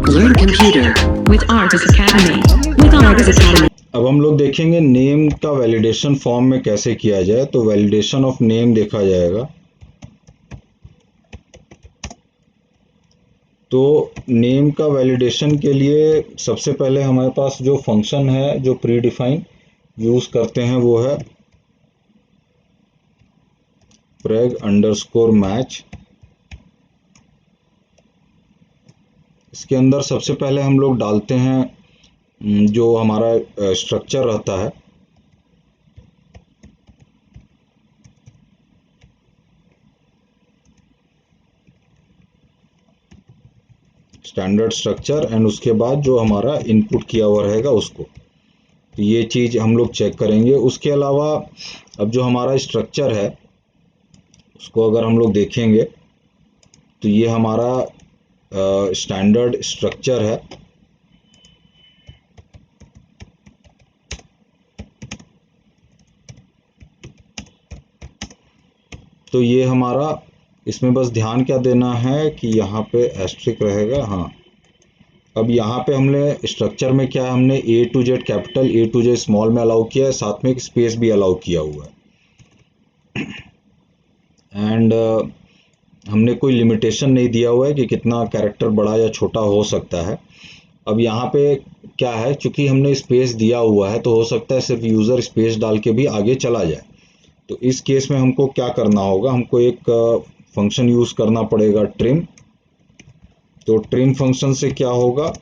Learn computer with Argus Academy. With Argus Academy. अब हम लोग देखेंगे नेम का वैलिडेशन फॉर्म में कैसे किया जाए। तो वैलिडेशन ऑफ नेम देखा जाएगा। तो नेम का वैलिडेशन के लिए सबसे पहले हमारे पास जो फंक्शन है जो प्री डिफाइन यूज करते हैं वो है preg अंडरस्कोर मैच। इसके अंदर सबसे पहले हम लोग डालते हैं जो हमारा स्ट्रक्चर रहता है। स्टैंडर्ड स्ट्रक्चर एंड उसके बाद जो हमारा इनपुट किया हुआ रहेगा उसको। तो ये चीज़ हम लोग चेक करेंगे। उसके अलावा अब जो हमारा स्ट्रक्चर है उसको अगर हम लोग देखेंगे तो ये हमारा स्टैंडर्ड स्ट्रक्चर है। तो ये हमारा इसमें बस ध्यान क्या देना है कि यहाँ पे एस्ट्रिक रहेगा। हाँ, अब यहाँ पे हमने स्ट्रक्चर में क्या है, हमने A to Z capital A to Z small में अलाउ किया है, साथ में एक स्पेस भी अलाउ किया हुआ है। एंड हमने कोई लिमिटेशन नहीं दिया हुआ है कि कितना कैरेक्टर बड़ा या छोटा हो सकता है। अब यहाँ पे क्या है, चूंकि हमने स्पेस दिया हुआ है तो हो सकता है सिर्फ यूज़र स्पेस डाल के भी आगे चला जाए। तो इस केस में हमको क्या करना होगा, हमको एक फंक्शन यूज़ करना पड़ेगा ट्रिम। तो ट्रिम फंक्शन से क्या होगा,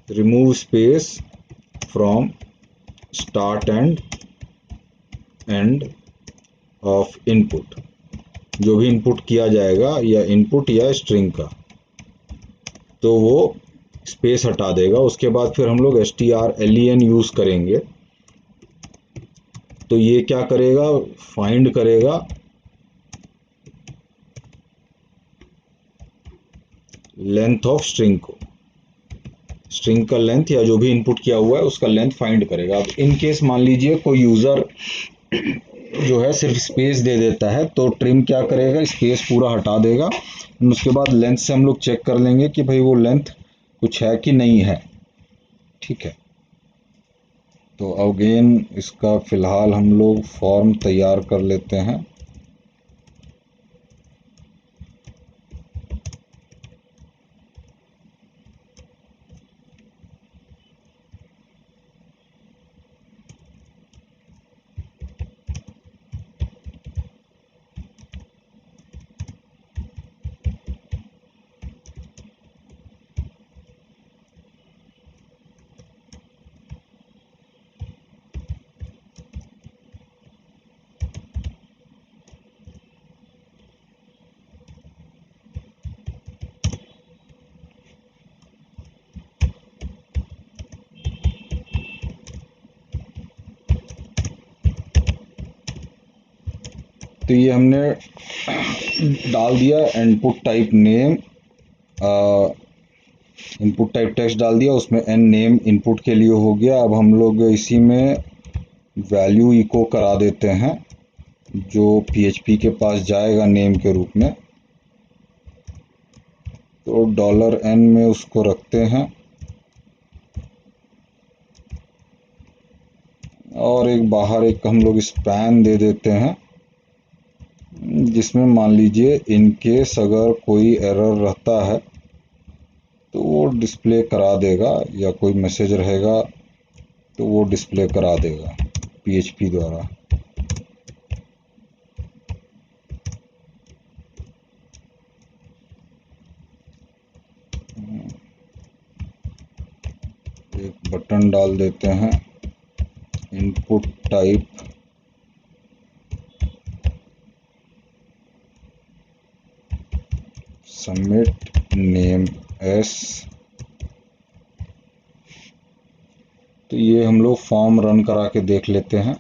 remove space from start and end of input. जो भी इनपुट किया जाएगा या इनपुट या स्ट्रिंग का, तो वो स्पेस हटा देगा। उसके बाद फिर हम लोग strlen यूज़ करेंगे। तो ये क्या करेगा, फाइंड करेगा लेंथ ऑफ स्ट्रिंग को। स्ट्रिंग का लेंथ या जो भी इनपुट किया हुआ है उसका लेंथ फाइंड करेगा। अब इन केस मान लीजिए कोई यूज़र जो है सिर्फ स्पेस दे देता है तो ट्रिम क्या करेगा, स्पेस पूरा हटा देगा। उसके बाद लेंथ से हम लोग चेक कर लेंगे कि भाई वो लेंथ कुछ है कि नहीं है। ठीक है, तो अगेन इसका फ़िलहाल हम लोग फॉर्म तैयार कर लेते हैं। तो ये हमने डाल दिया input type name, input type text डाल दिया, उसमें एन नेम इनपुट के लिए हो गया। अब हम लोग इसी में वैल्यू इको करा देते हैं जो PHP के पास जाएगा नेम के रूप में। तो $n में उसको रखते हैं और एक बाहर एक हम लोग स्पैन दे देते हैं जिसमें मान लीजिए इन केस अगर कोई एरर रहता है तो वो डिस्प्ले करा देगा या कोई मैसेज रहेगा तो वो डिस्प्ले करा देगा PHP द्वारा। एक बटन डाल देते हैं, input type submit name S. तो ये हम लोग फॉर्म रन करा के देख लेते हैं।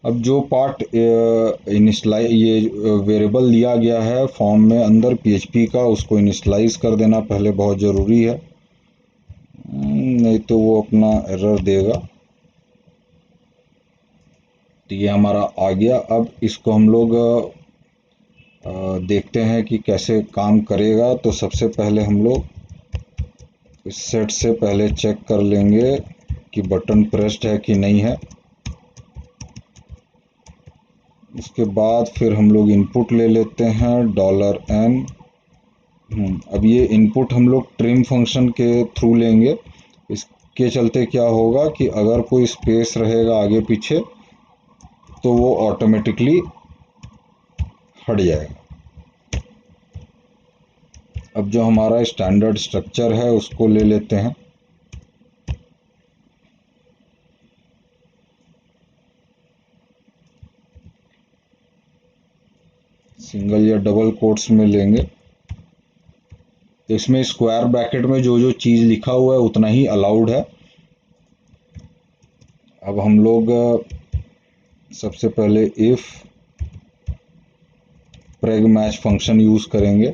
अब जो पार्ट इनिशलाइज ये वेरिएबल दिया गया है फॉर्म में अंदर पीएचपी का, उसको इनिशलाइज कर देना पहले बहुत ज़रूरी है, नहीं तो वो अपना एरर देगा। तो ये हमारा आ गया। अब इसको हम लोग देखते हैं कि कैसे काम करेगा। तो सबसे पहले हम लोग इस सेट से पहले चेक कर लेंगे कि बटन प्रेस्ड है कि नहीं है। उसके बाद फिर हम लोग इनपुट ले लेते हैं $n। अब ये इनपुट हम लोग ट्रिम फंक्शन के थ्रू लेंगे। इसके चलते क्या होगा कि अगर कोई स्पेस रहेगा आगे पीछे तो वो ऑटोमेटिकली हट जाएगा। अब जो हमारा स्टैंडर्ड स्ट्रक्चर है उसको ले लेते हैं। सिंगल या डबल कोट्स में लेंगे। तो इसमें स्क्वायर ब्रैकेट में जो जो चीज़ लिखा हुआ है उतना ही अलाउड है। अब हम लोग सबसे पहले if preg match function use करेंगे।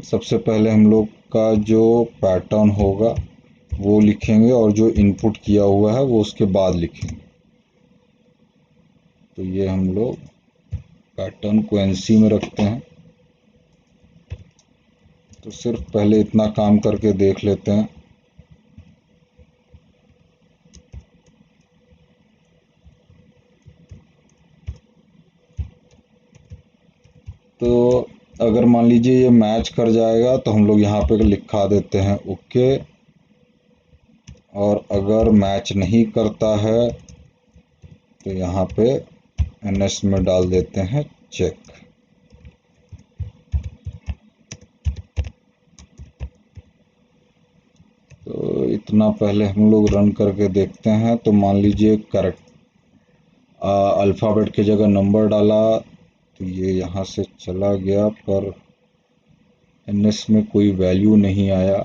सबसे पहले हम लोग का जो पैटर्न होगा वो लिखेंगे और जो इनपुट किया हुआ है वो उसके बाद लिखेंगे। तो ये हम लोग पैटर्न को NC में रखते हैं। तो सिर्फ पहले इतना काम करके देख लेते हैं। तो अगर मान लीजिए ये मैच कर जाएगा तो हम लोग यहाँ पे लिखा देते हैं ओके, और अगर मैच नहीं करता है तो यहाँ पे NS में डाल देते हैं चेक। तो इतना पहले हम लोग रन करके देखते हैं। तो मान लीजिए करेक्ट अल्फ़ाबेट की जगह नंबर डाला तो ये यहाँ से चला गया, पर NS में कोई वैल्यू नहीं आया।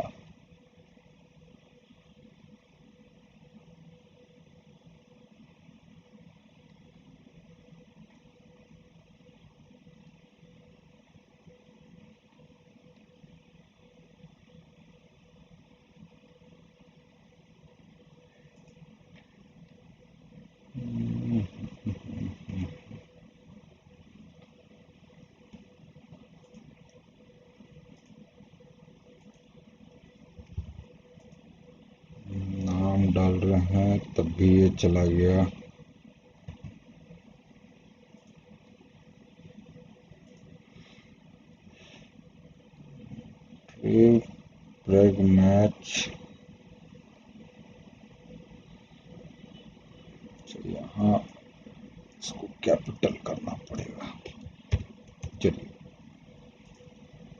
नाम डाल रहे हैं तब भी ये चला गया। फिर preg मैच, यहाँ इसको कैपिटल करना पड़ेगा। चलिए,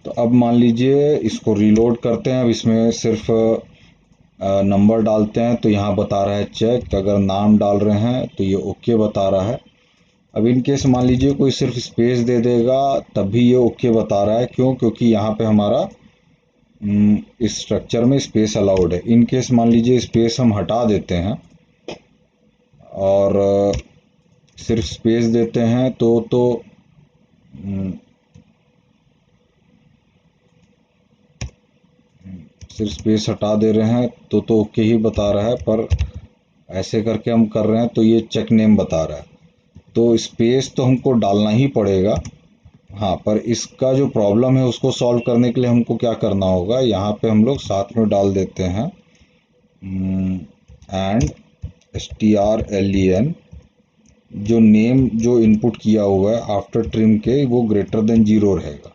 तो अब मान लीजिए इसको रीलोड करते हैं। अब इसमें सिर्फ नंबर डालते हैं तो यहाँ बता रहा है चेक। अगर नाम डाल रहे हैं तो ये ओके बता रहा है। अब इन केस मान लीजिए कोई सिर्फ स्पेस दे देगा तब भी ये ओके बता रहा है। क्यों? क्योंकि यहाँ पे हमारा इस स्ट्रक्चर में स्पेस अलाउड है। इन केस मान लीजिए स्पेस हम हटा देते हैं और सिर्फ स्पेस देते हैं तो सिर्फ स्पेस हटा दे रहे हैं तो ओके ही बता रहा है, पर ऐसे करके हम कर रहे हैं तो ये चेक नेम बता रहा है। तो स्पेस तो हमको डालना ही पड़ेगा। हाँ, पर इसका जो प्रॉब्लम है उसको सॉल्व करने के लिए हमको क्या करना होगा, यहाँ पे हम लोग साथ में डाल देते हैं एंड strlen, जो नेम जो इनपुट किया हुआ है आफ्टर ट्रिम के वो ग्रेटर देन 0 रहेगा।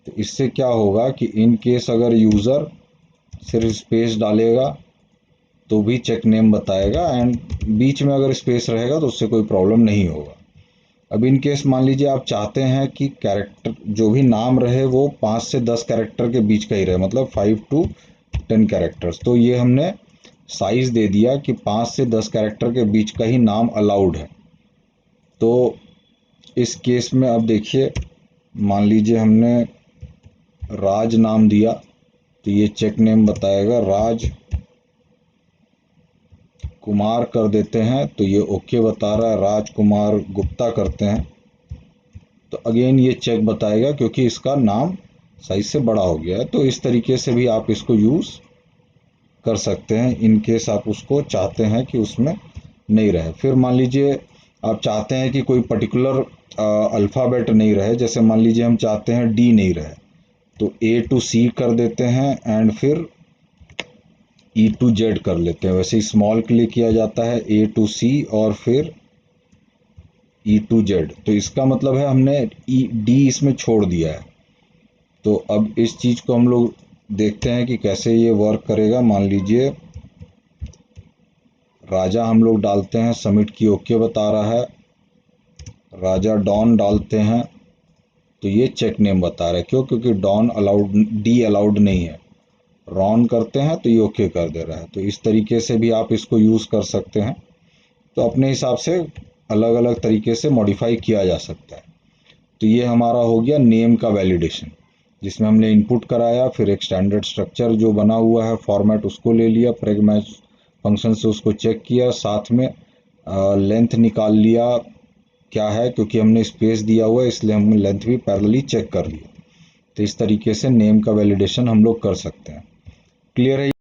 तो इससे क्या होगा कि इन केस अगर यूज़र सिर्फ स्पेस डालेगा तो भी चेक नेम बताएगा, एंड बीच में अगर स्पेस रहेगा तो उससे कोई प्रॉब्लम नहीं होगा। अब इन केस मान लीजिए आप चाहते हैं कि कैरेक्टर जो भी नाम रहे वो 5 से 10 कैरेक्टर के बीच का ही रहे, मतलब 5 to 10 कैरेक्टर्स। तो ये हमने साइज दे दिया कि 5 से 10 कैरेक्टर के बीच का ही नाम अलाउड है। तो इस केस में अब देखिए, मान लीजिए हमने राज नाम दिया तो ये चेक नेम बताएगा राज। कुमार कर देते हैं तो ये ओके बता रहा है। राजकुमार गुप्ता करते हैं तो अगेन ये चेक बताएगा क्योंकि इसका नाम साइज से बड़ा हो गया है। तो इस तरीके से भी आप इसको यूज़ कर सकते हैं इन केस आप उसको चाहते हैं कि उसमें नहीं रहे। फिर मान लीजिए आप चाहते हैं कि कोई पर्टिकुलर अल्फ़ाबेट नहीं रहे, जैसे मान लीजिए हम चाहते हैं डी नहीं रहे तो ए टू सी कर देते हैं एंड फिर ई टू जेड कर लेते हैं। वैसे ही स्मॉल के लिए किया जाता है ए टू सी और फिर ई टू जेड। तो इसका मतलब है हमने ई डी इसमें छोड़ दिया है। तो अब इस चीज़ को हम लोग देखते हैं कि कैसे ये वर्क करेगा। मान लीजिए राजा हम लोग डालते हैं, सबमिट की ओके बता रहा है। राजा डॉन डालते हैं तो ये चेक नेम बता रहा है। क्यों? क्योंकि डॉन अलाउड, डी अलाउड नहीं है। रॉन करते हैं तो ये ओके कर दे रहा है। तो इस तरीके से भी आप इसको यूज़ कर सकते हैं। तो अपने हिसाब से अलग अलग तरीके से मॉडिफाई किया जा सकता है। तो ये हमारा हो गया नेम का वैलिडेशन, जिसमें हमने इनपुट कराया, फिर एक स्टैंडर्ड स्ट्रक्चर जो बना हुआ है फॉर्मेट उसको ले लिया, प्रेग मैच फंक्शन से उसको चेक किया, साथ में लेंथ निकाल लिया क्या है, क्योंकि हमने स्पेस दिया हुआ है इसलिए हमने लेंथ भी पैरेलली चेक कर लिया। तो इस तरीके से नेम का वैलिडेशन हम लोग कर सकते हैं। क्लियर है?